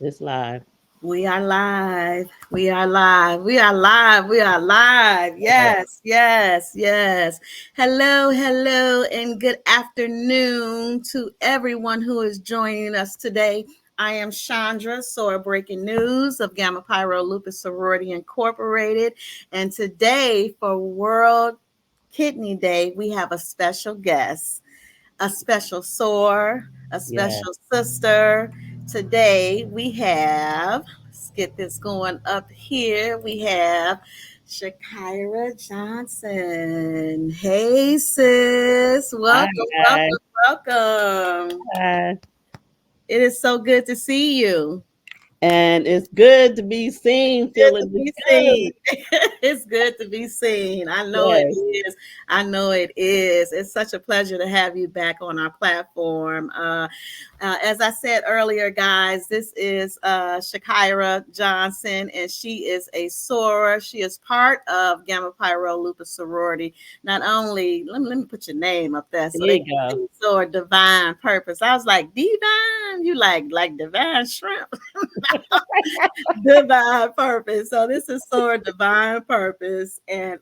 It's live. We are live. We are live. We are live. We are live. Yes. Yes, yes, yes. Hello, hello, and good afternoon to everyone who is joining us today. I am Chandra, Soror Breaking News of Gamma Pyro Lupus Sorority Incorporated. And today, for World Kidney Day, we have a special guest, a special sore, a Yeah. special sister. Today we have, let's get this going up here. We have Shakirah Johnson. Hey, sis. Hi, Welcome, guys. welcome, welcome. Hi. It is so good to see you. And it's good to be seen, Good to feeling be good. seen. It's good to be seen. I know it Yes. is. I know it is. It's such a pleasure to have you back on our platform. As I said earlier, guys, this is Shakirah Johnson, and she is a soror. She is part of Gamma Pyro Lupus Sorority. Not only, let me put your name up there so There they you can go. see Soror Divine Purpose. I was like, Divine? You like divine shrimp? Divine Purpose. So this is Soror Divine Purpose, and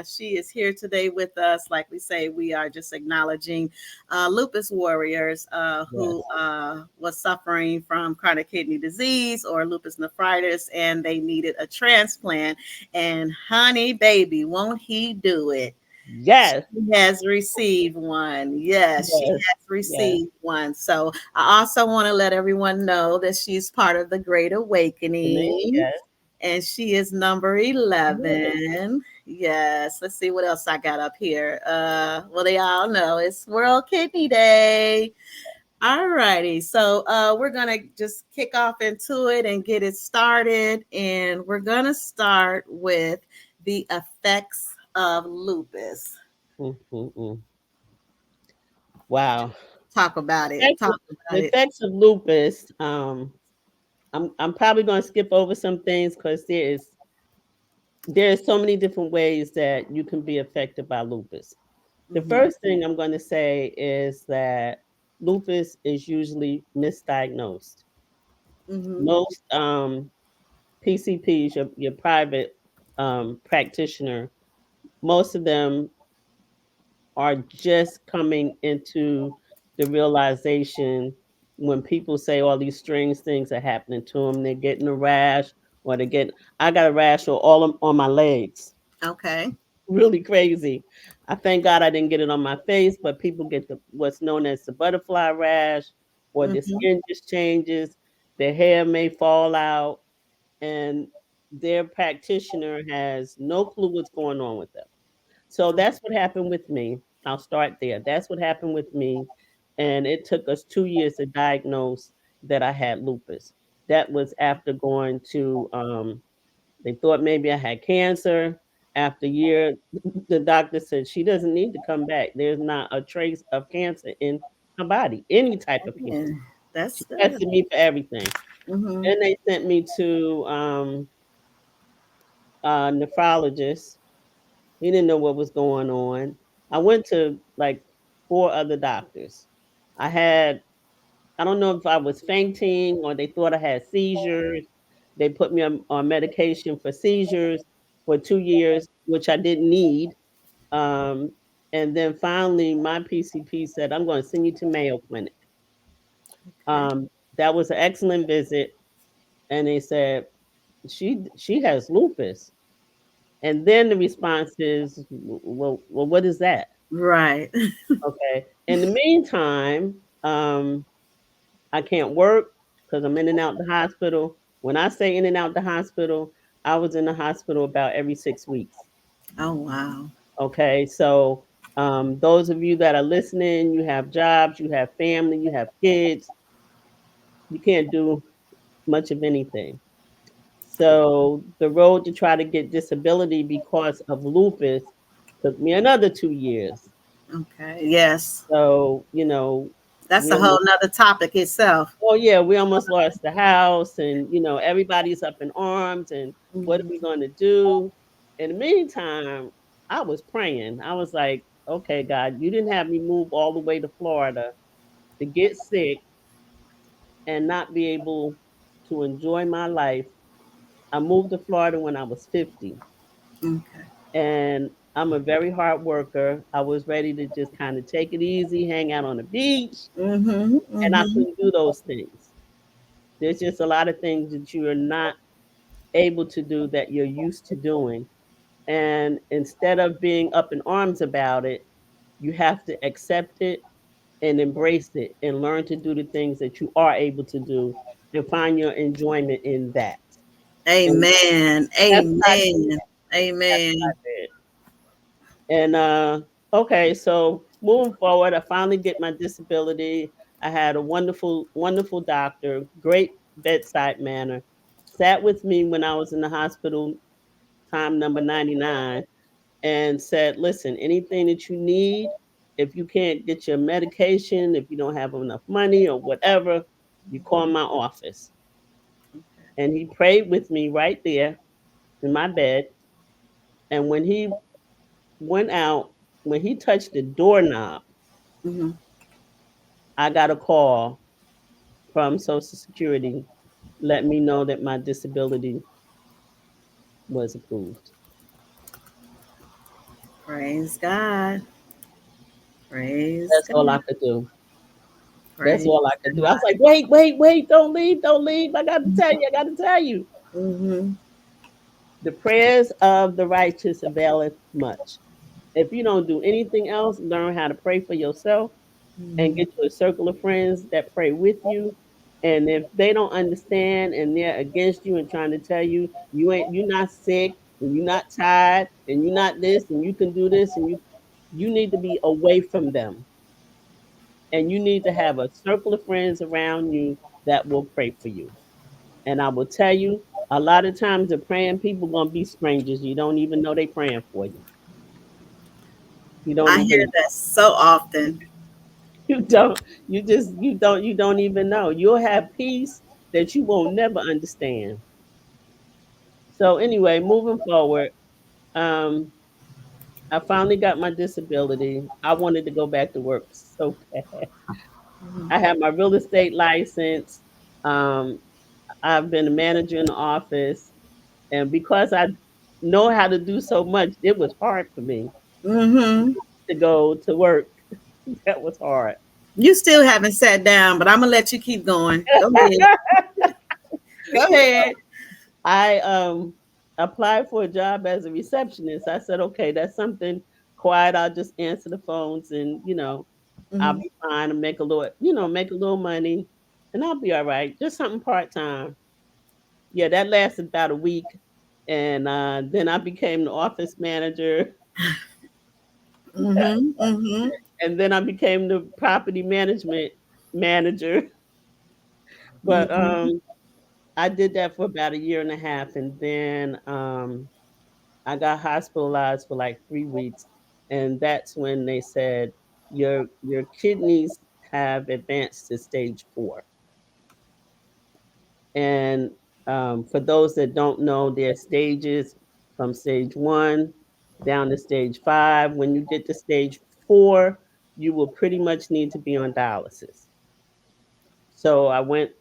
she is here today with us. Like we say, we are just acknowledging lupus warriors who Yes. was suffering from chronic kidney disease or lupus nephritis, and they needed a transplant. And honey, baby, won't he do it? Yes. She has received one. Yes, she Yes. has Yes. received one. So I also want to let everyone know that she's part of the Great And then, Awakening, yes. and she is number Yes. 11. Yes, let's see what else I got up here. Well, they all know it's World Kidney Day. All righty. So we're gonna just kick off into it and get it started. And we're gonna start with the effects of lupus. Mm. Wow. Talk about it. Effects of- Talk The about it. effects of lupus. I'm probably going to skip over some things because there's so many different ways that you can be affected by lupus. The Hmm. first thing I'm going to say is that lupus is usually misdiagnosed. Hmm. Most PCPs, your private practitioner, most of them are just coming into the realization when people say all these strange things are happening to them. They're getting a rash, or they get. I got a rash on my legs. Okay. Really crazy. I thank God I didn't get it on my face, but people get what's known as the butterfly rash, or the Hmm. skin just changes. Their hair may fall out, and their practitioner has no clue what's going on with them. So that's what happened with me. I'll start there. That's what happened with me. And it took us 2 years to diagnose that I had lupus. That was after going to, they thought maybe I had cancer. After a year, the doctor said she doesn't need to come back. There's not a trace of cancer in her body, any type of Yeah, cancer. that's She good. tested me for everything. Hmm. Then they sent me to a nephrologist. He didn't know what was going on. I went to like 4 other doctors. I had I don't know if I was fainting or they thought I had seizures. They put me on medication for seizures for 2 years, which I didn't need. Um, and then finally, my PCP said, "I'm gonna send you to Mayo Clinic." Okay. That was an excellent visit, and they said, "She has lupus." And then the response is, "Well, what is that?" Right. Okay. In the meantime, I can't work because I'm in and out the hospital. When I say in and out the hospital, I was in the hospital about every 6 weeks. Oh, wow. Okay. So, those of you that are listening, you have jobs, you have family, you have kids, you can't do much of anything. So, the road to try to get disability because of lupus took me another 2 years. Okay. Yes. So, That's we a whole almost nother topic itself. Oh, yeah, we almost lost the house and, everybody's up in arms and what are Hmm. we gonna do? In the meantime, I was praying. I was like, "Okay, God, you didn't have me move all the way to Florida to get sick and not be able to enjoy my life. I moved to Florida when I was 50, Okay. and I'm a very hard worker. I was ready to just kind of take it easy, hang out on the beach, Mm-hmm. and I Mm-hmm. couldn't do those things. There's just a lot of things that you are not able to do that you're used to doing. And instead of being up in arms about it, you have to accept it and embrace it and learn to do the things that you are able to do and find your enjoyment in that. And Amen. that's what I did. Amen. That's what Amen. I did. And okay, so moving forward, I finally get my disability. I had a wonderful, wonderful doctor, great bedside manner, sat with me when I was in the hospital, time number 99, and said, listen, anything that you need, if you can't get your medication, if you don't have enough money or whatever, you call my office. And he prayed with me right there in my bed. And when he went out, when he touched the doorknob, Mm-hmm. I got a call from Social Security let me know that my disability was approved. Praise God. Praise That's all God. I could do. That's Praise all I could do. I was God. like, wait, wait, wait, don't leave, don't leave. I got to tell you, I got to tell you. Mm-hmm. The prayers of the righteous availeth much. If you don't do anything else, learn how to pray for yourself and Mm-hmm. get you a circle of friends that pray with you. And if they don't understand and they're against you and trying to tell you you're not sick and you're not tired and you're not this and you can do this and you need to be away from them. And you need to have a circle of friends around you that will pray for you. And I will tell you, a lot of times the praying people gonna be strangers. You don't even know they praying for you. You don't I hear even that so often. you don't you don't even know. You'll have peace that you won't never understand. So anyway, moving forward, um, I finally got my disability. I wanted to go back to work so bad. I Mm-hmm. have my real estate license. Um, I've been a manager in the office, and because I know how to do so much, it was hard for me Mm-hmm. to go to work. That was hard. You still haven't sat down, but I'm gonna let you keep going. Go ahead. Go ahead. I applied for a job as a receptionist. I said, okay, that's something quiet. I'll just answer the phones and I'll Mm-hmm. be fine and make a little money and I'll be all right. Just something part time. Yeah, that lasted about a week. And then I became the office manager Mm-hmm. Mm-hmm. and then I became the property management manager. But Mm-hmm. I did that for about a year and a half and then I got hospitalized for like 3 weeks, and that's when they said, "Your kidneys have advanced to stage 4." And, for those that don't know, there are stages from stage 1 down to stage 5. When you get to stage 4, you will pretty much need to be on dialysis. So I went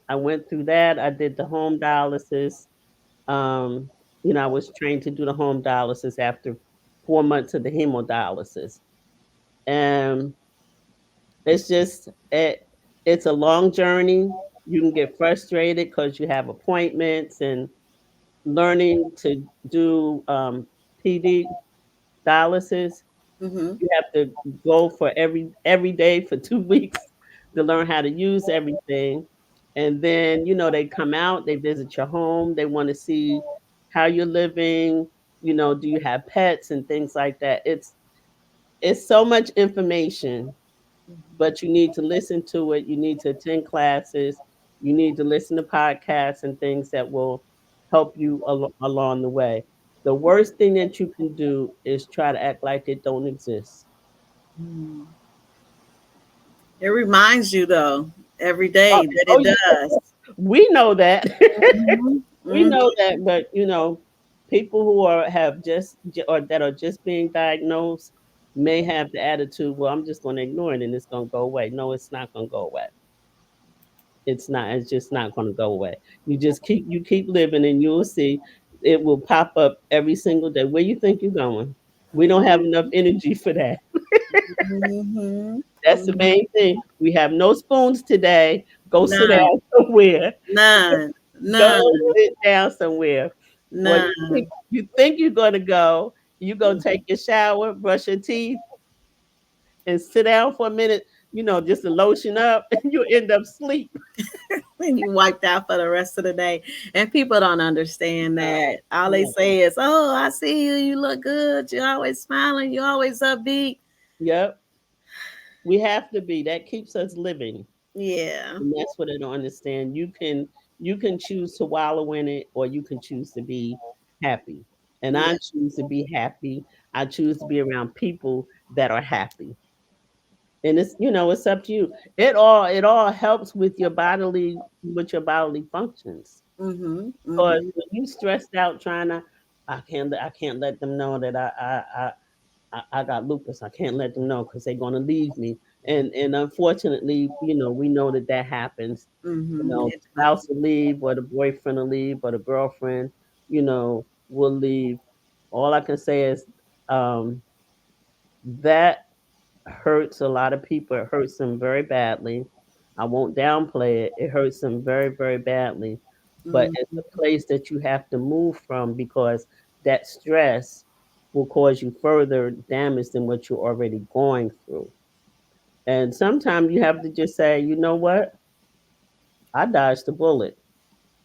through that. I did the home dialysis. Um, I was trained to do the home dialysis after 4 months of the hemodialysis. And it's just it's a long journey. You can get frustrated because you have appointments and learning to do PD dialysis. Mm-hmm. You have to go for every day for 2 weeks to learn how to use everything, and then, they come out, they visit your home, they wanna see how you're living, do you have pets and things like that. It's so much information, but you need to listen to it, you need to attend classes, you need to listen to podcasts and things that will help you along the way. The worst thing that you can do is try to act like it don't exist. Mm. It reminds you though every Oh, day that oh, it yeah, does. we know that. Mm-hmm. We Mm-hmm. know that, but, people who have or that are just being diagnosed may have the attitude, "Well, I'm just gonna ignore it and it's gonna go away." No, it's not gonna go away. It's just not going to go away. You keep living, and you'll see it will pop up every single day. Where you think you're going? We don't have enough energy for that. Mm-hmm. That's the main thing. We have no spoons today. Go sit None, down somewhere. none, Go none, sit down somewhere. Or none. you think you're going to go, you go take your shower, brush your teeth, and sit down for a minute, just to lotion up, and you end up asleep. And you wiped out for the rest of the day. And people don't understand that. All they No. say is, "Oh, I see you. You look good. You're always smiling. You're always upbeat." Yep. We have to be. That keeps us living. Yeah. And that's what I don't understand. You can choose to wallow in it, or you can choose to be happy. And Yeah. I choose to be happy. I choose to be around people that are happy. And it's up to you. It all helps with your bodily functions. Mm-hmm. Because Mm-hmm. when you stressed out trying to, I can't let them know that I got lupus. I can't let them know because they're gonna leave me. And unfortunately, we know that happens. Mm-hmm. The It does. spouse will leave, or the boyfriend will leave, or the girlfriend, will leave. All I can say is, that hurts a lot of people. It hurts them very badly. I won't downplay it. It hurts them very, very badly. But it's Mm-hmm. a place that you have to move from, because that stress will cause you further damage than what you're already going through. And sometimes you have to just say, you know what? I dodged the bullet.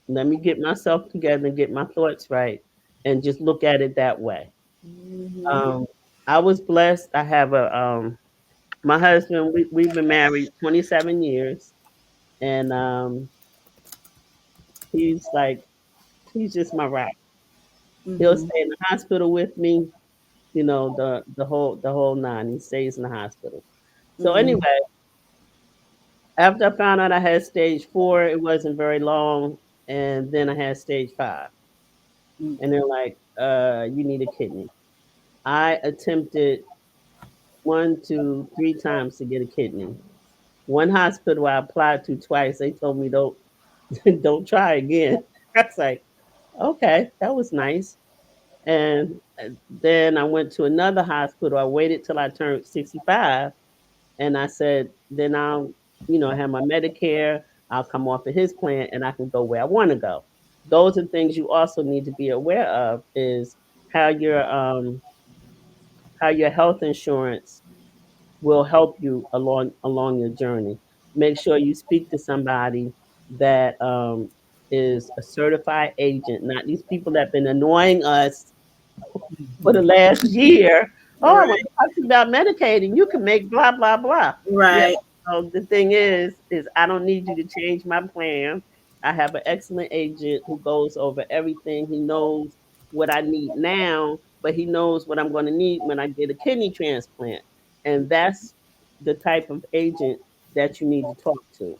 Let me get myself together and get my thoughts right, and just look at it that way. Mm-hmm. Um, I was blessed. I have my husband. We've been married 27 years, and he's like he's just my rock. He'll Mm-hmm. stay in the hospital with me, the whole nine. He stays in the hospital. So Mm-hmm. anyway, after I found out I had stage 4, it wasn't very long, and then I had stage 5, and they're like, you need a kidney." I attempted 1, 2, 3 times to get a kidney. One hospital I applied to twice, they told me, "Don't don't try again." I was like, "Okay, that was nice." And then I went to another hospital. I waited till I turned 65, and I said, "Then I'll have my Medicare. I'll come off of his plan, and I can go where I want to go." Those are things you also need to be aware of, is how your health insurance will help you along your journey. Make sure you speak to somebody that is a certified agent, not these people that have been annoying us for the last year. "Oh, I want Right. to talk to you about medicating. You can make blah blah blah." Yeah. Right. So the thing is I don't need you to change my plan. I have an excellent agent who goes over everything. He knows what I need now, but he knows what I'm going to need when I get a kidney transplant. And that's the type of agent that you need to talk to.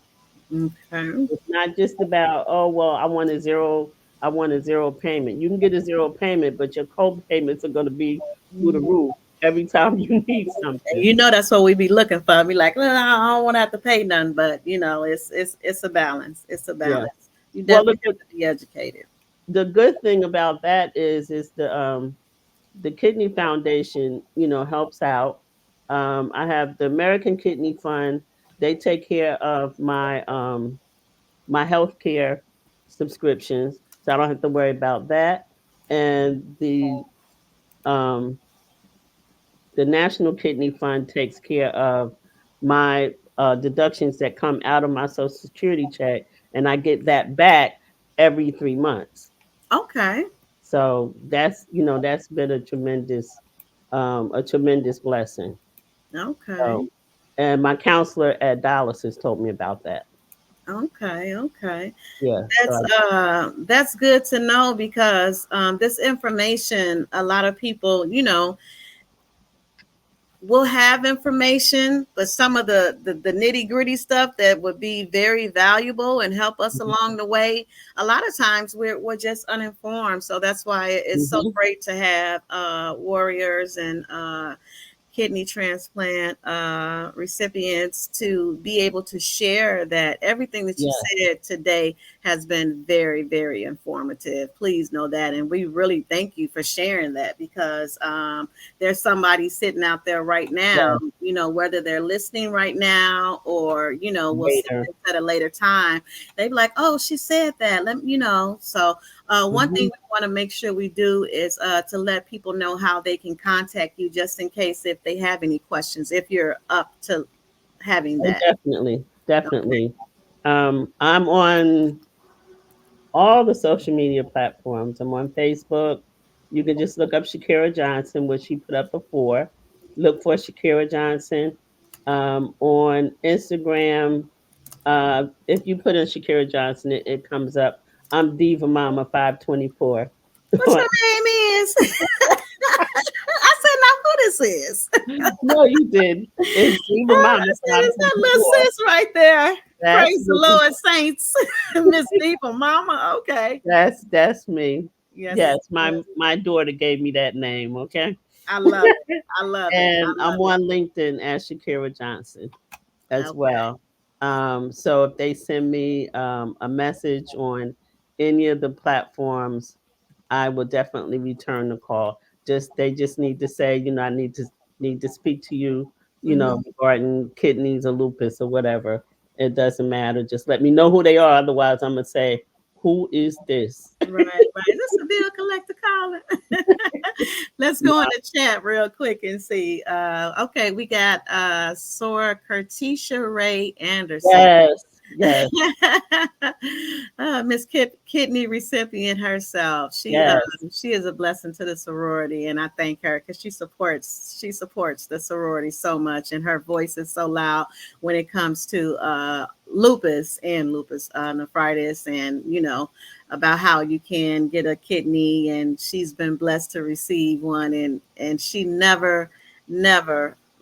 Okay. It's not just about, "Oh, well, I want a zero payment." You can get a zero payment, but your co-payments are going to be through the Mhm. roof every time you need And something. you know that's what we be looking for. Be like, well, I don't want to have to pay nothing, but it's a balance. It's a Yeah. balance. You Well, definitely have to be educated. the good thing about that is the Kidney Foundation, helps out. I have the American Kidney Fund. They take care of my healthcare subscriptions, so I don't have to worry about that. And um the National Kidney Fund takes care of my deductions that come out of my Social Security check, and I get that back every 3 months. Okay. So that's been a tremendous blessing. Okay. So, and my counselor at dialysis told me about that. Okay. Okay. Yeah. That's that's good to know because this information, a lot of people, will have information, but some of the nitty gritty stuff that would be very valuable and help us along the way. A lot of times we're just uninformed, so that's why it's so Mm-hmm. great to have warriors and kidney transplant recipients to be able to share that everything that you Yeah, said today has been very, very informative. Please know that. And we really thank you for sharing that because there's somebody sitting out there right now, yeah, whether they're listening right now or, will see later. this at a later time. They be like, oh, she said that. So one thing Mhm. we want to make sure we do is to let people know how they can contact you just in case if they have any questions, if you're up to having Oh, that. definitely, Okay. definitely. I'm on all the social media platforms. I'm on Facebook. You can just look up Shakirah Johnson, which she put up before. Look for Shakirah Johnson. On Instagram, if you put in Shakirah Johnson, it comes up. I'm Diva Mama 524. What your name is? I said, now who this is? No, you did. It's Diva I Mama said, it's that little 524. sis right there. That's Praise the Lord, saints. Miss Deepa Mama. Okay. that's me. Yes. Yes, my daughter gave me that name. Okay. I love it. I love it. And I I'm love it. on LinkedIn as Shakira Johnson as Okay. well. So if they send me a message on any of the platforms, I will definitely return the call. Just they just need to say, I need to speak to you, Hmm. regarding kidneys or lupus or whatever. It doesn't matter. Just let me know who they are. Otherwise, I'm gonna say, who is this? Right, right. Is this a bill collector calling? Let's go in No, the chat real quick and see. Okay, we got Sora Curtisha Ray Anderson. yes, yes, Miss Kidney recipient herself. yes, She is a blessing to the sorority, and I thank her because she supports the sorority so much, and her voice is so loud when it comes to lupus and lupus nephritis, and about how you can get a kidney, and she's been blessed to receive one, and she never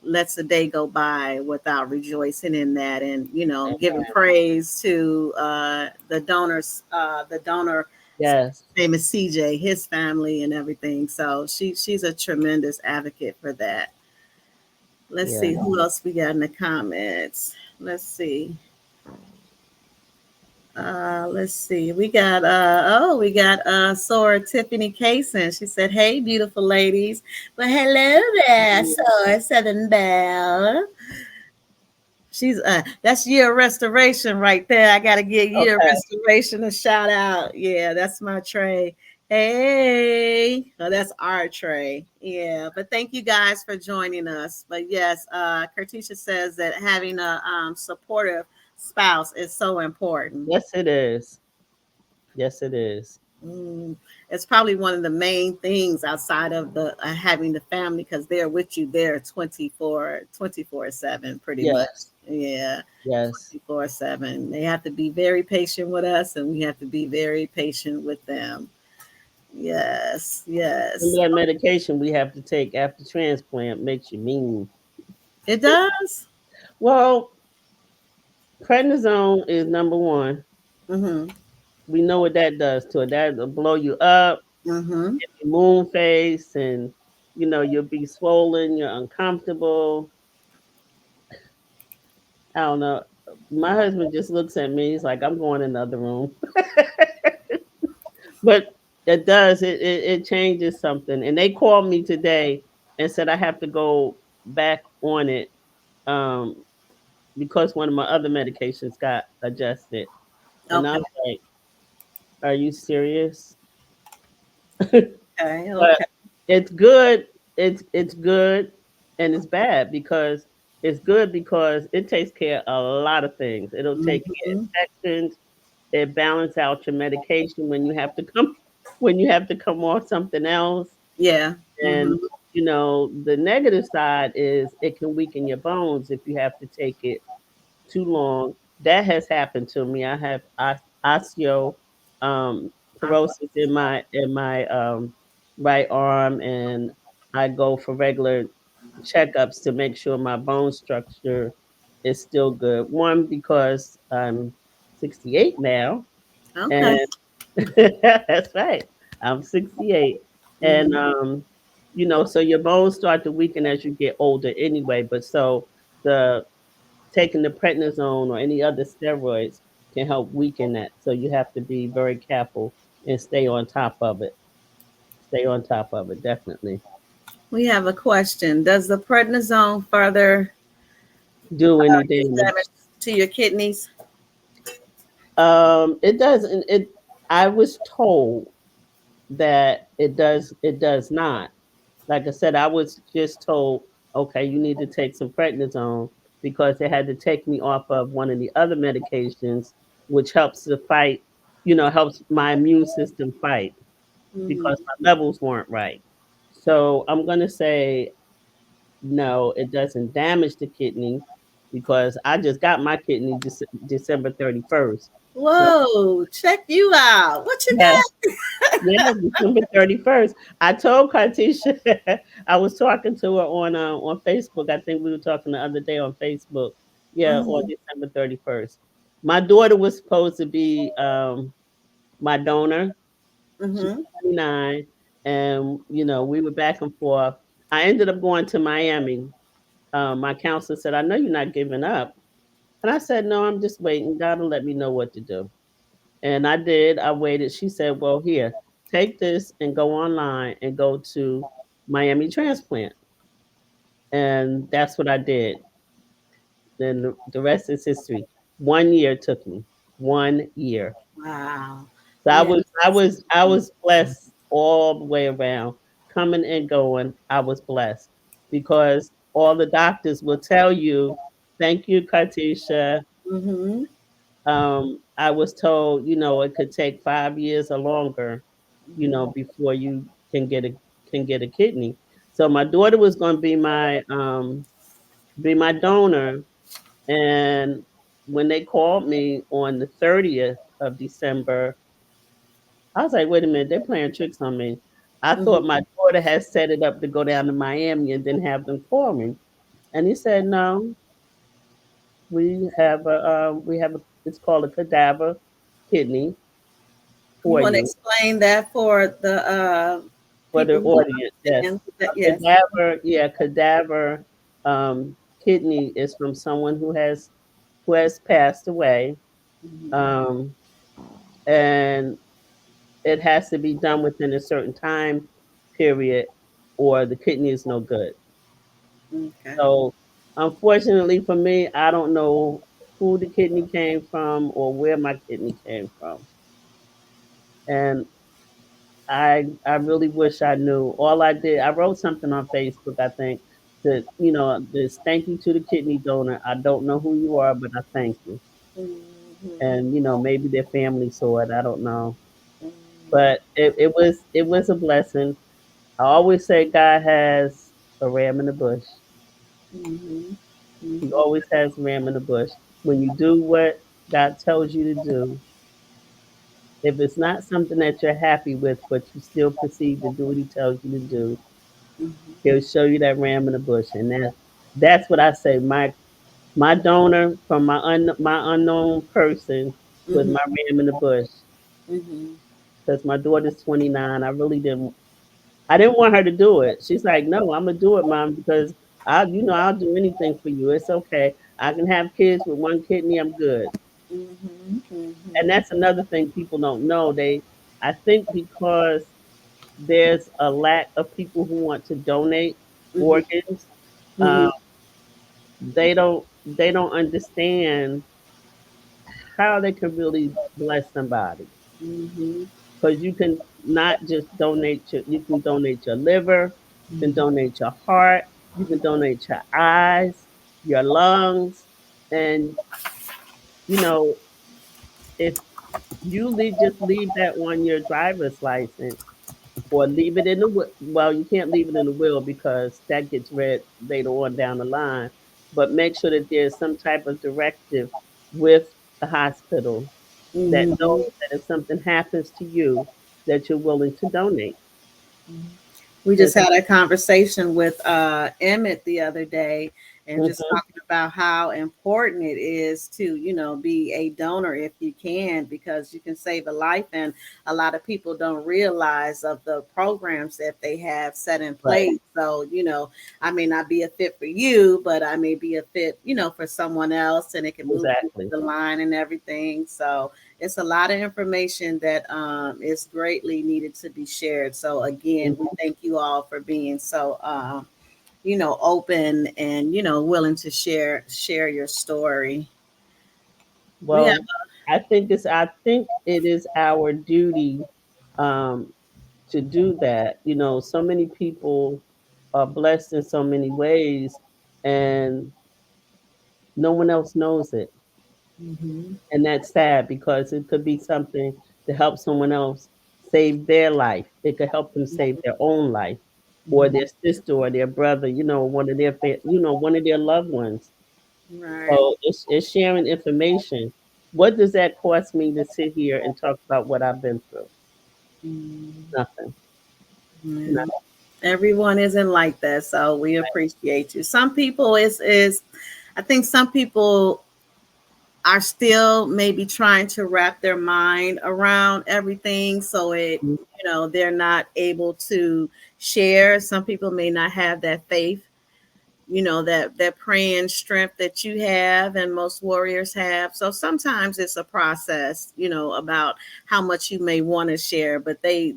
lets a day go by without rejoicing in that, and giving praise to the donor yes, name is CJ, his family and everything. So she's a tremendous advocate for that. Let's yeah. see who else we got in the comments. Let's see. Let's see. We got Sora Tiffany Kaysen. She said, "Hey, beautiful ladies." Well, hello there, Sora Southern Belle. She's that's Year Restoration right there. I gotta give Year Okay. Restoration a shout out. Yeah, that's my Trey. Hey, oh, that's our Trey. Yeah, but thank you guys for joining us. But yes, Kertisha says that having a supportive spouse is so important. Yes, it is. Yes, it is. Mm, it's probably one of the main things outside of the having the family because they're with you there 24/7 pretty much. Yes, Yeah, yes. 24/7. They have to be very patient with us and we have to be very patient with them. Yes, Remember yes. that medication we have to take after transplant makes you mean. It does. Well, prednisone is number one. Mhm. We know what that does to it. That'll blow you up, Mhm. your moon face, and you'll be swollen. You're uncomfortable. I don't know. My husband just looks at me. He's like, "I'm going in the other room." But it does. It changes something. And they called me today and said I have to go back on it. Um, because one of my other medications got adjusted. And Okay. I'm like, are you serious? Okay. But Okay. it's good. It's good and it's bad because it's good because it takes care of a lot of things. It'll take care Mhm. of infections. It balance out your medication when you have to come off something else. Yeah. And Mhm. the negative side is it can weaken your bones if you have to take it too long. That has happened to me. I have osteo porosis in my right arm, and I go for regular checkups to make sure my bone structure is still good. One, because I'm 68 now, Okay. and that's right. I'm 68, and Mhm. So your bones start to weaken as you get older anyway. But so the taking the prednisone or any other steroids can help weaken that. So you have to be very careful and stay on top of it. Stay on top of it, definitely. We have a question. Does the prednisone further Do any do damage? damage to your kidneys? It doesn't. It. I was told that it does. It does not. Like I said, I was just told, okay, you need to take some prednisone because they had to take me off of one of the other medications, which helps to fight. Helps my immune system fight Mm-hmm. because my levels weren't right. So I'm gonna say no. It doesn't damage the kidney because I just got my kidney December 31st. So Whoa, check you out. What you yeah, got? yeah, December 31st. I told Cartisha I was talking to her on Facebook. I think we were talking the other day on Facebook. Yeah, on Mm-hmm. December 31st. My daughter was supposed to be my donor. She's Mm-hmm. 29, and we were back and forth. I ended up going to Miami. My counselor said, "I know you're not giving up," and I said, "No, I'm just waiting. God will let me know what to do." And I did. I waited. She said, "Well, here, take this and go online and go to Miami Transplant." And that's what I did. Then the rest is history. 1 year took me. 1 year. Wow. So I Yes. was I was I was blessed all the way around. Coming and going, I was blessed because all the doctors will tell you, "Thank you, Katisha." Mm-hmm. I was told, it could take 5 years or longer, before you can get a kidney. So my daughter was going to be my donor, and when they called me on the 30th of December, I was like, wait a minute, they're playing tricks on me. I thought Mm-hmm. my daughter had set it up to go down to Miami and then have them call me, and he said, no, we have a it's called a cadaver kidney You for want to you. explain that for the For the people who don't audience, yes. understand that? A Yes. cadaver, yeah, cadaver kidney is from someone who has passed away, Mm-hmm. um, and it has to be done within a certain time period, or the kidney is no good. Okay. So, unfortunately for me, I don't know who the kidney came from or where my kidney came from, and I really wish I knew. All I did, I wrote something on Facebook, I think, that, this thank you to the kidney donor. I don't know who you are, but I thank you. Mm-hmm. And, maybe their family saw it. I don't know. Mm-hmm. But it was a blessing. I always say God has a ram in the bush. Mm-hmm. He Mm-hmm. always has a ram in the bush. When you do what God tells you to do, if it's not something that you're happy with, but you still proceed to do what he tells you to do, he'll show you that ram in the bush, and that's what I say. My donor from my unknown person was Mm-hmm. my ram in the bush Mm-hmm. because my daughter's 29. I didn't want her to do it. She's like, no, I'm gonna do it, mom, because I'll do anything for you. It's okay. I can have kids with one kidney. I'm good. Mm-hmm. And Mm-hmm. that's another thing people don't know. I think because there's a lack of people who want to donate Mm-hmm. organs. Um, Mm-hmm. they don't understand how they can really bless somebody, Mm-hmm. because you can not just you can donate your liver, you can Mm-hmm. donate your heart, you can donate your eyes, your lungs, and you know if just leave that on your driver's license, or leave it in the well, you can't leave it in the will because that gets read later on down the line. But make sure that there's some type of directive with the hospital that Mm-hmm. knows that if something happens to you, that you're willing to donate. We Yes. just had a conversation with Emmett the other day, and just Mhm. talking about how important it is to, be a donor if you can, because you can save a life. And a lot of people don't realize of the programs that they have set in Right. place. So, I may not be a fit for you, but I may be a fit, for someone else, and it can move you Exactly. through the line and everything. So it's a lot of information that is greatly needed to be shared. So again, we Mhm. thank you all for being so open and willing to share your story. We have. Well, I think it is our duty um, to do that. You know, so many people are blessed in so many ways, and no one else knows it. Mhm. And that's sad because it could be something to help someone else save their life. It could help them save their own life, or Mhm. their sister or their brother. You know, one of their one of their loved ones. Right. So it's sharing information. What does that cost me to sit here and talk about what I've been through? Mhm. Nothing. Yeah. No. Everyone isn't like that, so we appreciate you. Some people is I think some people are still maybe trying to wrap their mind around everything, so they're not able to share. Some people may not have that faith, that praying strength that you have and most warriors have. So sometimes it's a process, about how much you may want to share, but they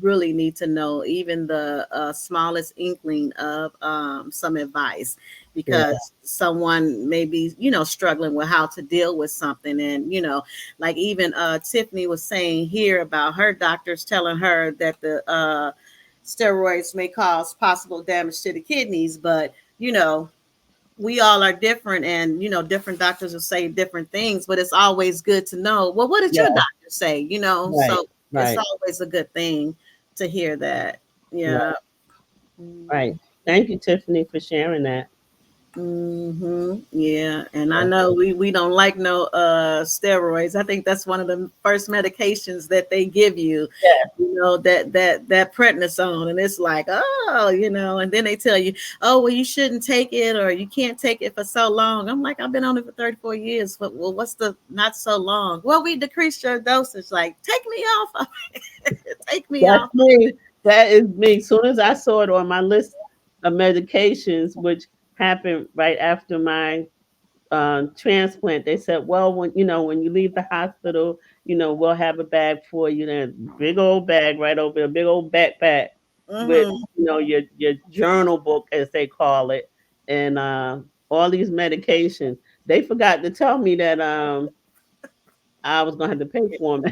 really need to know even the smallest inkling of some advice, Yeah. because someone may be struggling with how to deal with something. And like even Tiffany was saying here about her doctors telling her that the steroids may cause possible damage to the kidneys, but we all are different, and different doctors will say different things, but it's always good to know, well, what did your Yeah. doctor say, Right. so it's Right. always a good thing to hear that. Yeah. Right. Right. Thank you, Tiffany, for sharing that. Yeah, and I Yeah. know we don't like no steroids. I think that's one of the first medications that they give you, Yeah. that prednisone, and it's like, oh, and then they tell you, oh, well, you shouldn't take it, or you can't take it for so long. I'm like, I've been on it for 34 years. But well, what's the not so long? Well, we decreased your dosage. Like, take me off of it. Take me That's off. me. That is me. As soon as I saw it on my list of medications, which happened right after my transplant, they said, well, when you leave the hospital, we'll have a bag for you. Then big old bag right over there, big old backpack with Mm-hmm. your journal book, as they call it, and all these medications. They forgot to tell me that I was gonna have to pay for them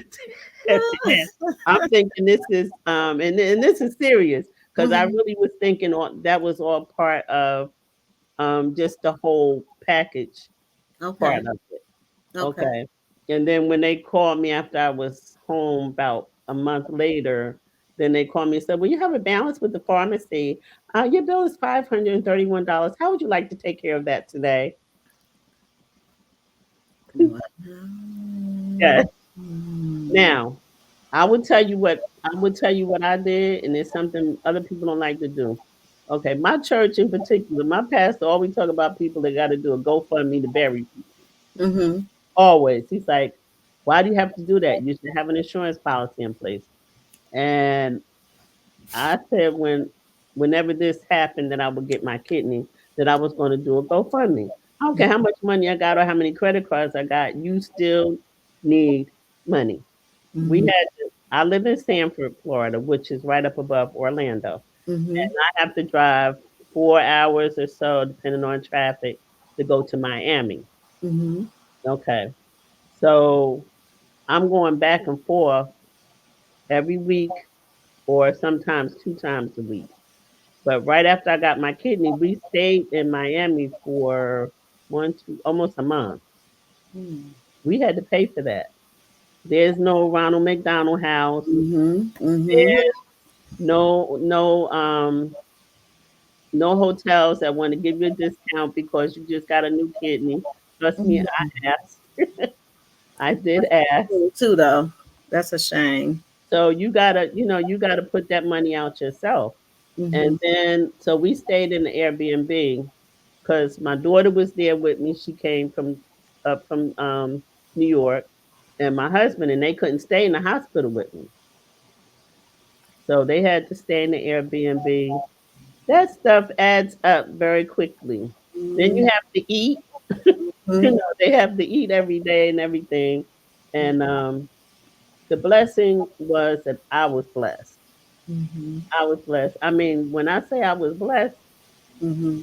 at the end. I'm thinking this is and this is serious because I Mm-hmm. really was thinking that was all part of just the whole package part Okay. of it. Okay. Okay. And then when they called me after I was home about a month later, then they called me and said, well, you have a balance with the pharmacy. Your bill is $531. How would you like to take care of that today? Wow. Yes. Mm. Now, I would tell you what I did, and it's something other people don't like to do. Okay, my church in particular, my pastor always talk about people that got to do a GoFundMe to bury people. Mhm. Always, he's like, "Why do you have to do that? You should have an insurance policy in place." And I said whenever this happened that I would get my kidney, that I was going to do a GoFundMe. I don't care how much money I got or how many credit cards I got. You still need money. We Mhm. had I live in Sanford, Florida, which is right up above Orlando. Mhm. I have to drive 4 hours or so, depending on traffic, to go to Miami. Mhm. Okay. So I'm going back and forth every week or sometimes 2 times a week. But right after I got my kidney, we stayed in Miami for 1, 2, almost a month. Mhm. We had to pay for that. There's no Ronald McDonald House. Mhm. Mhm. There's no hotels that want to give you a discount because you just got a new kidney. Trust me, I asked. I did ask. Too though. That's a shame. So you gotta put that money out yourself. And Mhm. then so we stayed in the Airbnb because my daughter was there with me. She came from up from New York, and my husband, and they couldn't stay in the hospital with me, so they had to stay in the Airbnb. That stuff adds up very quickly. Then you have to eat. Mm-hmm. They have to eat every day and everything. And the blessing was that I was blessed. Mm-hmm. I was blessed. I mean, when I say I was blessed, Mm-hmm.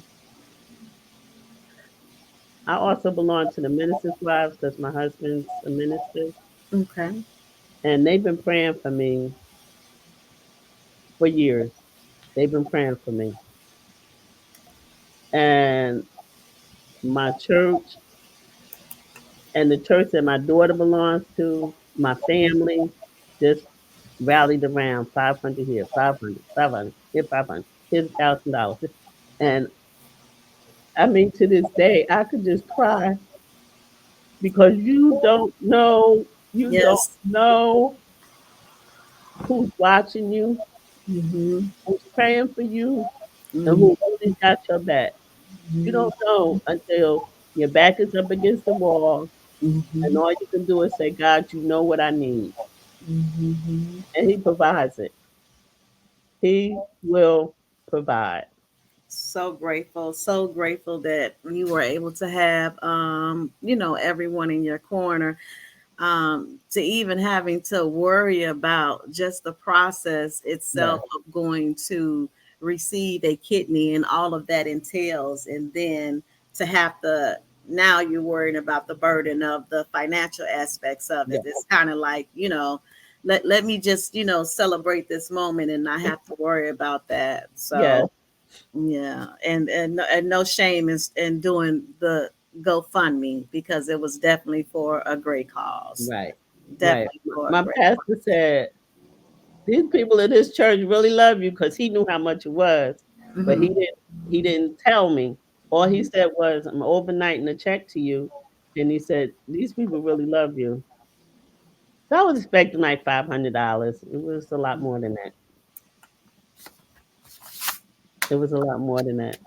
I also belong to the minister's wives because my husband's a minister, Okay. and they've been praying for me for years. They've been praying for me, and my church and the church that my daughter belongs to, my family, just rallied around 500 here, 500, 500, here 500, here's $1,000. And I mean, to this day, I could just cry because you don't Yes. know who's watching you, Mm-hmm. who's praying for you, and Mm-hmm. who really got your back. You don't know until your back is up against the wall, and Mm-hmm. all you can do is say, God, you know what I need. Mm-hmm. And He provides it. He will provide. So grateful that you were able to have, everyone in your corner, to even having to worry about just the process Yes, itself of going to receive a kidney and all of that entails. And then to have to, now you're worrying about the burden of the financial aspects of it. yes, It's kind of like, let me just, celebrate this moment and not have to worry about that. yes, So, yeah, and no shame in doing the GoFundMe because it was definitely for a great cause. right, right. Definitely for a My great pastor said, these people in this church really love you because he knew how much it was, cause. but Hmm. he didn't tell me. All he said was, I'm overnighting a check to you. And he said, these people really love you. So I was expecting like $500. It was a lot more than that. It was a lot more than that.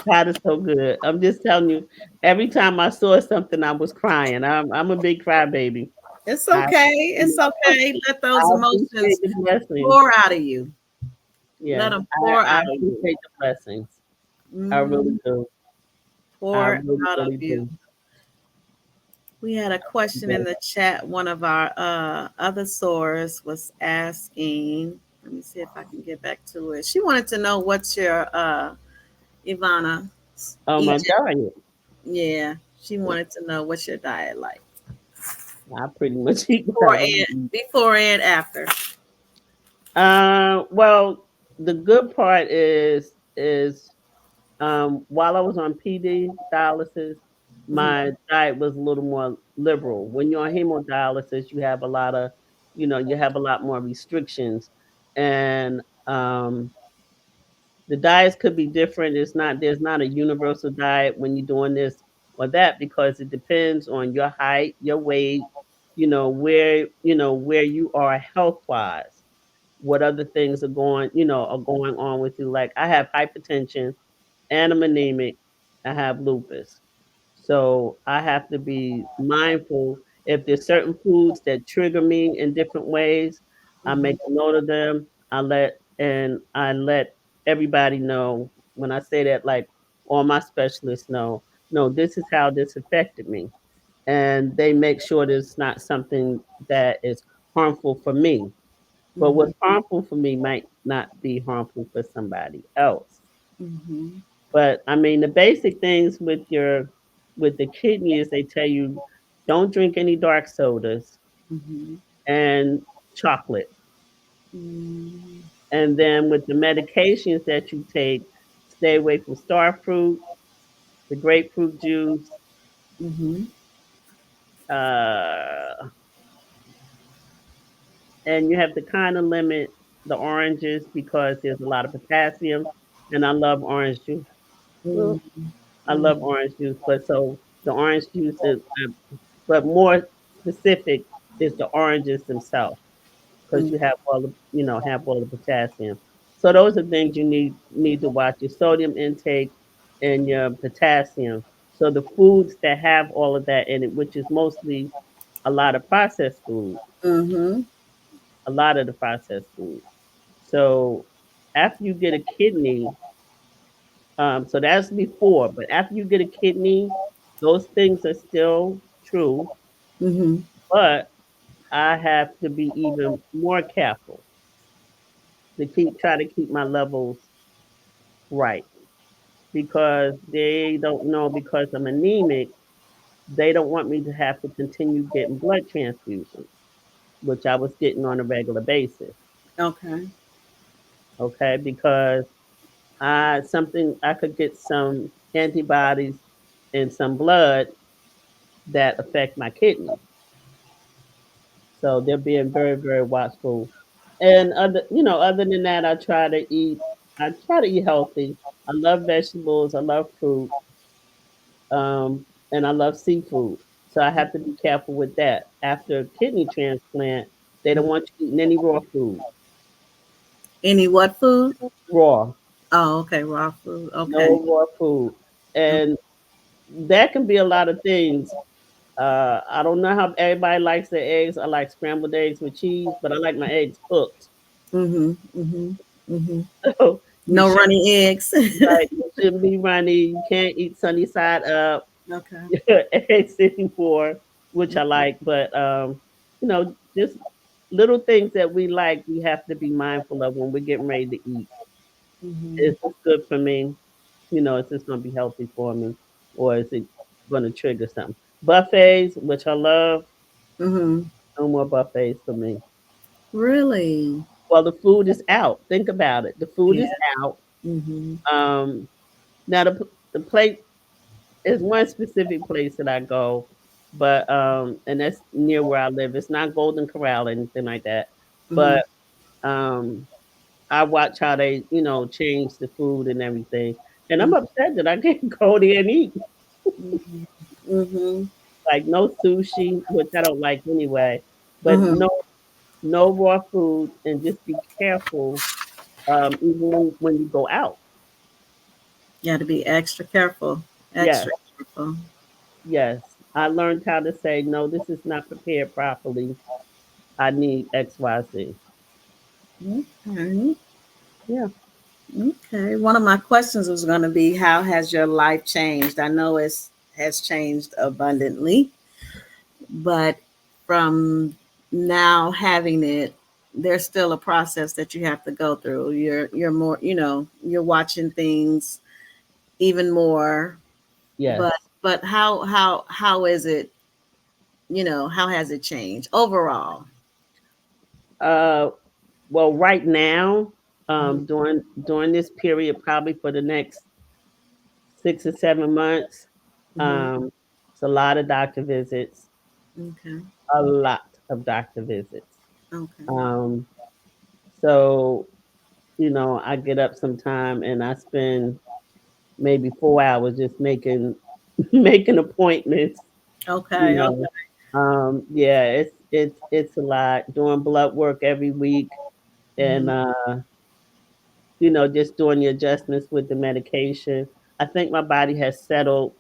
God is so good. I'm just telling you, every time I saw something, I was crying. I'm a big crybaby. It's I okay. It's okay. Let those appreciate emotions the blessings. pour out of you. Let Yeah, them pour I out of you. appreciate the blessings. I really Hmm. do. I Pour really, out of really you. do. We had a question in Yes. the chat. One of our other source was asking. Let me see if I can get back to it. She wanted to know what's your Ivana Oh my Egypt. diet. Yeah, she wanted to know what's your diet like I pretty much eat what I before want and to eat. after. Well, the good part is while I was on PD dialysis, Hmm. my diet was a little more liberal. When you're on hemodialysis, you have a lot of, you have a lot more restrictions, and the diets could be different. There's not a universal diet when you're doing this or that because it depends on your height, your weight, where you are health wise, what other things are going on with you. Like I have hypertension and I'm anemic. I have lupus. So I have to be mindful if there's certain foods that trigger me in different ways, I Hmm. make a note of them. I let everybody know when I say that, like all my specialists know, no, this is how this affected me. And they make sure there's not something that is harmful for me. But Hmm. what's harmful for me might not be harmful for somebody else. Hmm. But I mean, the basic things with the kidney is they tell you don't drink any dark sodas Hmm. and chocolate. Hmm. And then with the medications that you take, stay away from star fruit, the grapefruit juice, Hmm. uh, and you have to kind of limit the oranges because there's a lot of potassium. And I love orange juice. Well, I Hmm. love orange juice, but so the orange juice is, but more specific is the oranges themselves because you have all the potassium. So those are things you need to watch your sodium intake. and your potassium. So the foods that have all of that in it, which is mostly a lot of processed food, Mm-hmm. a lot of the processed food. So after you get a kidney, so that's before, but after you get a kidney, those things are still true, Mm-hmm. but I have to be even more careful to try to keep my levels right because they don't know because I'm anemic, they don't want me to have to continue getting blood transfusions, which I was getting on a regular basis. Okay. Okay, because I could get some antibodies in some blood that affect my kidney. So they're being very, very watchful. And other than that, I try to eat healthy. I love vegetables, I love fruit, and I love seafood. So I have to be careful with that. After a kidney transplant, they don't want you eating any raw food. Any what food? Raw. Oh, okay. Raw food. Okay. No raw food. And that can be a lot of things. I don't know how everybody likes their eggs. I like scrambled eggs with cheese, but I like my eggs cooked. Mm-hmm. Mm-hmm. Mm-hmm. So you No should runny eggs. right, you shouldn't be runny. You can't eat sunny side up Okay. eggs anymore, which I like. But just little things that we like, we have to be mindful of when we're getting ready to eat. Mm-hmm. Is this good for me? Is this going to be healthy for me, or is it going to trigger something? Buffets, which I love, Mm-hmm. no more buffets for me. Really? Well, the food is out. Think about it. The food Yeah. is out. Mm-hmm. Um, Now the plate is one specific place that I go, but and that's near where I live. It's not Golden Corral or anything like that, Mm-hmm. but um, I watch how they change the food and everything, and I'm upset that I can't go there and eat. Mm-hmm. Like no sushi, which I don't like anyway, but Mm-hmm. no raw food, and just be careful even when you go out. You got to be extra careful. Yes, Extra careful. yes. I learned how to say no. This is not prepared properly. I need X, Y, Z. Okay. Yeah. Okay. One of my questions was going to be, how has your life changed? I know it's has changed abundantly, but from now having it, there's still a process that you have to go through. You're more, you're watching things even more. Yes. But how is it? How has it changed overall? Uh, well, right now, Mm-hmm. during this period, probably for the next 6 or 7 months, Mm-hmm. um, it's a lot of doctor visits. Okay. A lot of doctor visits. Okay. Um, so I get up sometime and I spend maybe 4 hours just making making appointments. You Okay. Okay. know, yeah, it's a lot. Doing blood work every week, and Mm-hmm. just doing the adjustments with the medication. I think my body has settled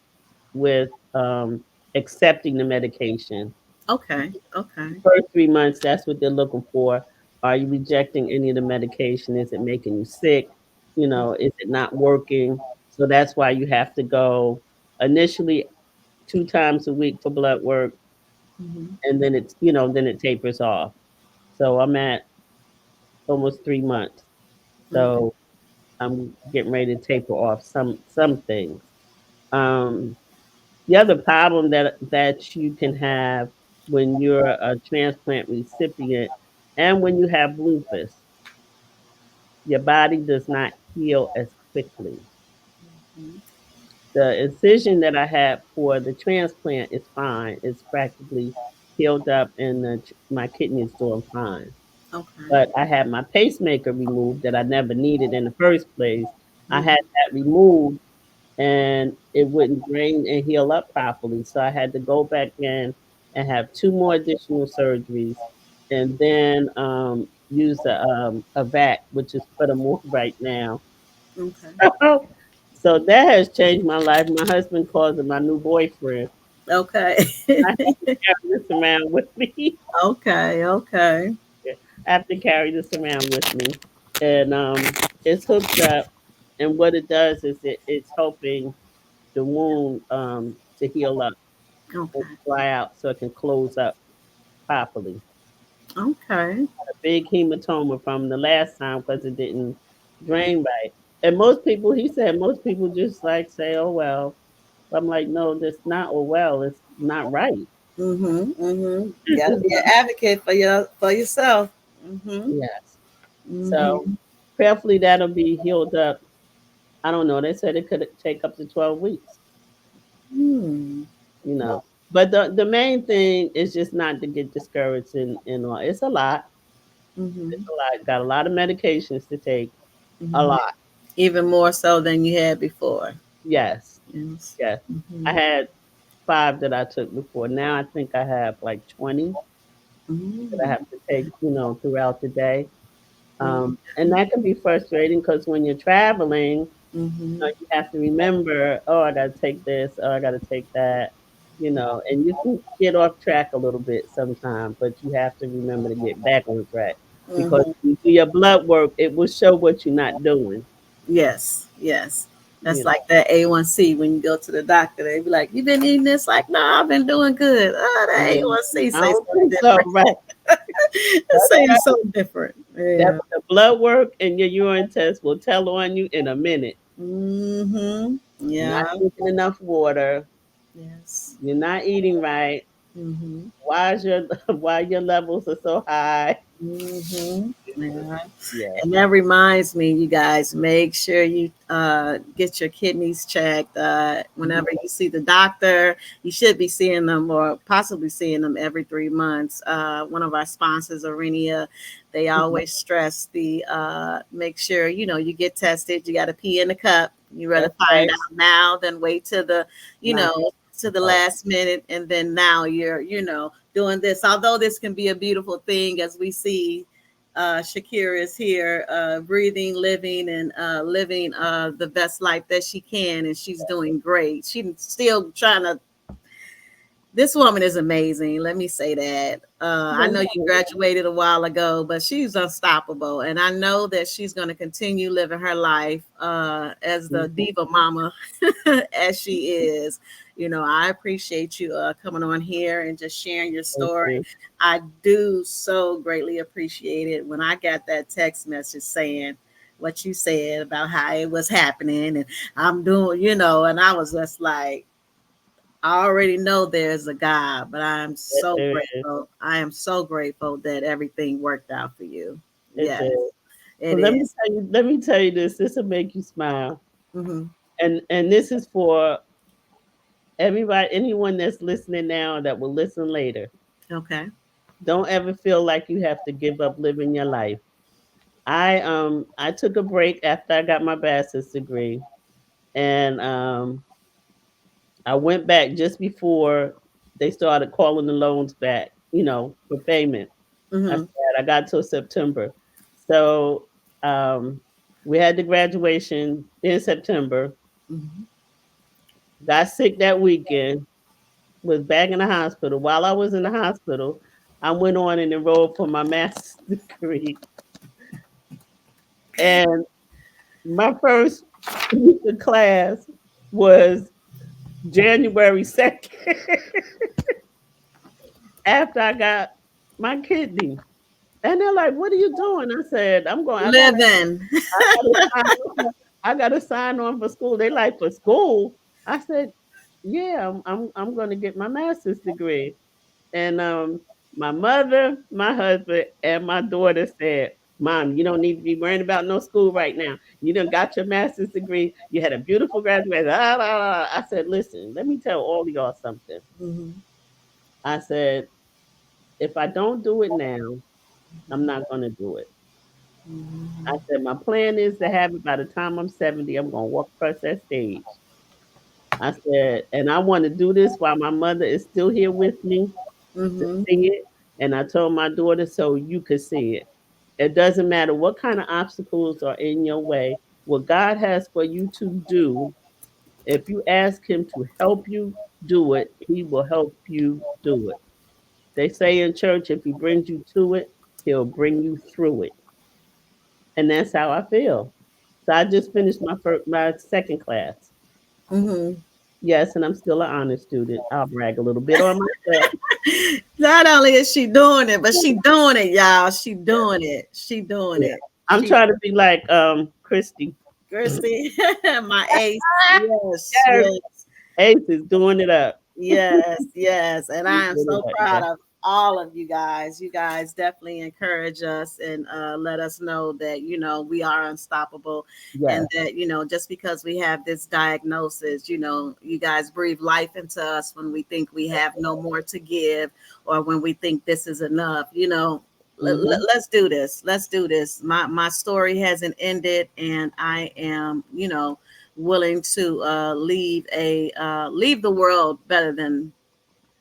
with accepting the medication. Okay. Okay. First 3 months, that's what they're looking for. Are you rejecting any of the medication? Is it making you sick? Is it not working? So that's why you have to go initially 2 times a week for blood work, Mm-hmm. and then it tapers off. So I'm at almost 3 months. Okay. So I'm getting ready to taper off some things. Um, the other problem that you can have when you're a transplant recipient and when you have lupus, your body does not heal as quickly. Mm-hmm. The incision that I had for the transplant is fine. It's practically healed up, and my kidney is doing fine. Okay. But I had my pacemaker removed that I never needed in the first place. I Mm-hmm. had that removed and it wouldn't drain and heal up properly. So I had to go back in and have two more additional surgeries and then use a vac, which is for the more right now. Okay. So, So that has changed my life. My husband calls it my new boyfriend. Okay. I have to carry this around with me. Okay. Okay. I have to carry this around with me. And it's hooked up, and what it does is it's helping the wound to heal up and Okay. dry out so it can close up properly. Okay. A big hematoma from the last time because it didn't drain right. And most people, he said, most people just like say, "Oh well." I'm like, "No, that's not. Oh well, it's not right." Mhm. Mhm. You gotta It's be an not- advocate for yourself. Mhm. yes. So Mhm. prayerfully that'll be healed up. I don't know. They said it could take up to 12 weeks. Hmm. You know. But the main thing is just not to get discouraged in all. It's a lot. It's Mhm. a lot. Got a lot of medications to take. A Mhm. lot. Even more so than you had before. Yes. Yes. Yes. I Mhm. had 5 that I took before. Now I think I have like 20 that I Mhm. have to take, throughout the day. Mhm. And that can be frustrating because when you're traveling, Mhm. you have to remember, oh, I gotta take this, oh, I gotta take that, and you can get off track a little bit sometimes, but you have to remember to get back on track because Mhm. when you do your blood work, it will show what you're not doing. Yes. Yes. That's You like that A1C when you go to the doctor. They be like, "You been eating this?" Like, "No, I've been doing good." Oh, the know, A1C I say don't something think so, different. right? It That's say right. something different. That Yeah. the blood work and your urine test will tell on you in a minute. Mhm. You're not Yeah. drinking enough water. Yes. You're not eating right. Mhm. Why is your why your levels are so high? Mhm. Yeah. Yeah. And that reminds me, you guys, make sure you get your kidneys checked. Mhm. Whenever you see the doctor, you should be seeing them or possibly seeing them every 3 months. One of our sponsors, Arenia, they Mhm. always stress the make sure you get tested. You got to pee in the cup. You rather That's find right. out now than wait to the you Not know to the oh, last minute, and then now you're doing this. Although this can be a beautiful thing, as we see Shakira is here, breathing, living, and living the best life that she can, and she's doing great. She's still trying to. This woman is amazing. Let me say that. I know thank you you. graduated a while ago, but she's unstoppable, and I know that she's going to continue living her life as the Mhm. diva mama as she is. I appreciate you coming on here and just sharing your Thank story. you. I do so greatly appreciate it. When I got that text message saying what you said about how it was happening, and I'm doing, and I was just like, I already know there's a God, but I'm Yes, so there is. grateful. I am so grateful that everything worked out for you. It Yes, is. it But is. let me tell you this. This will make you smile. Mm-hmm. And this is for everybody, anyone that's listening now that will listen later. Okay. Don't ever feel like you have to give up living your life. I took a break after I got my bachelor's degree, and I went back just before they started calling the loans back, for payment. I Mm-hmm. said I got till September. So we had the graduation in September. Mm-hmm. Got sick that weekend. Was back in the hospital. While I was in the hospital, I went on and enrolled for my master's degree. And my first week of class was January 2nd after I got my kidney. And they're like, "What are you doing?" I said, "I'm going. Living. I gotta sign on. I gotta sign on for school." They like, "For school?" I said, "Yeah, I'm going to get my master's degree." And my mother, my husband, and my daughter said, "Mom, you don't need to be worrying about no school right now. You done got your master's degree. You had a beautiful graduation." Ah, ah, ah. I said, "Listen, let me tell all of y'all something." Mm-hmm. I said, "If I don't do it now, I'm not going to do it." I Mm-hmm. said, "My plan is to have it by the time I'm 70. I'm going to walk across that stage." I said, "And I want to do this while my mother is still here with me to Mm-hmm. see it." And I told my daughter, "So you could see it. It doesn't matter what kind of obstacles are in your way. What God has for you to do, if you ask Him to help you do it, He will help you do it. They say in church, if He brings you to it, He'll bring you through it. And that's how I feel. So I just finished my second class. Hmm. Yes, and I'm still an honor student. I'll brag a little bit on myself. Not only is she doing it, but she doing it, y'all. She doing it. She doing Yeah. it. I'm She trying to be like Christy. Christy, my ace. Yes, Yes, yes. Ace is doing it up. Yes, yes. And He's I am doing so it up, proud yeah. of all of you guys. You guys definitely encourage us and let us know that, we are unstoppable and Yes. that, just because we have this diagnosis, you guys breathe life into us when we think we have no more to give or when we think this is enough, Hmm. let's do this. Let's do this. My story hasn't ended and I am, willing to leave the world better than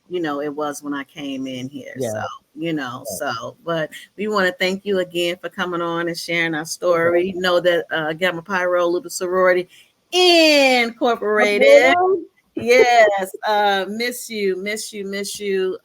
it was when I came in here. So Yeah. Yeah. but we want to thank you again for coming on and sharing our No story. Know that Gamma Pi Rho Lupus Sorority Incorporated. problem. Yes, miss you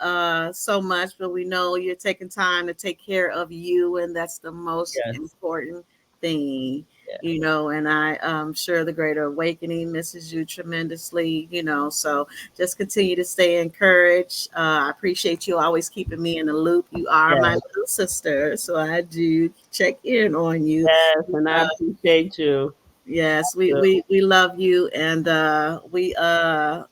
so much, but we know you're taking time to take care of you, and that's the most Yes. important thing, Yeah. and I'm sure the Greater Awakening misses you tremendously, so just continue to stay encouraged. I appreciate you always keeping me in the loop. You are my Yes. little sister, so I do check in on you. Yes. And I Uh, appreciate you. Yes, we So, we we love you, and we I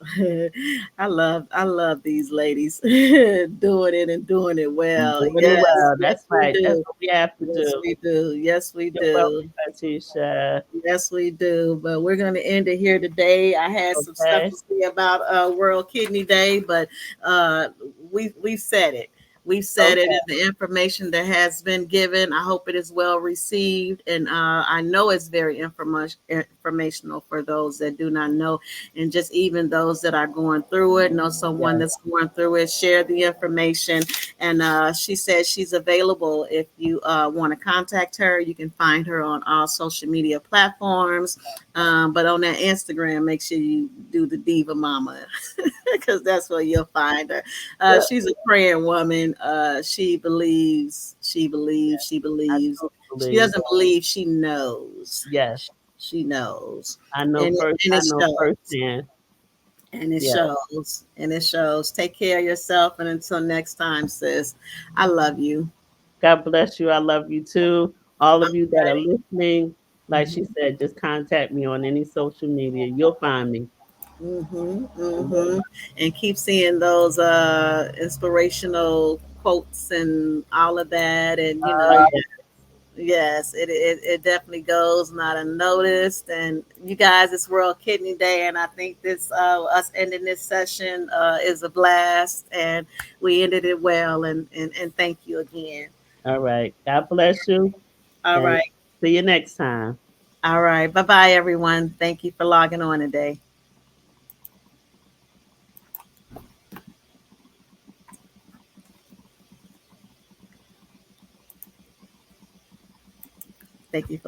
love these ladies doing it and doing it well. doing it Yes, well. yes That's we right. That's do. what we have to Yes do. we do. Yes we You're welcome, do. Letitia. Yes, we do. But we're going to end it here today. I had some stuff Okay. to say about World Kidney Day, but uh, we said it. We said it Okay. in the information that has been given. I hope it is well received, and I know it's very informational for those that do not know, and just even those that are going through it. Know someone Yes. that's going through it. Share the information, and she says she's available if you want to contact her. You can find her on all social media platforms. But on that Instagram, make sure you do the Diva Mama because that's where you'll find her. Yeah. She's a praying woman. She believes, she believes, she I believes. do She believe. doesn't believe, she knows. Yes. She knows. I know And, first. and I it know shows. firsthand. And it Yes. shows. And it shows. Take care of yourself. And until next time, sis, I love you. God bless you. I love you too. All of you that are Alrighty. listening, like she Mhm. said, just contact me on any social media. You'll find me. Mm-hmm. And keep seeing those inspirational quotes and all of that. And, Yeah. yes, it definitely goes not unnoticed. And you guys, it's World Kidney Day. And I think this, us ending this session is a blast. And we ended it well. And thank you again. All right. God bless you. All And right. see you next time. All right. Bye bye, everyone. Thank you for logging on today. Thank you for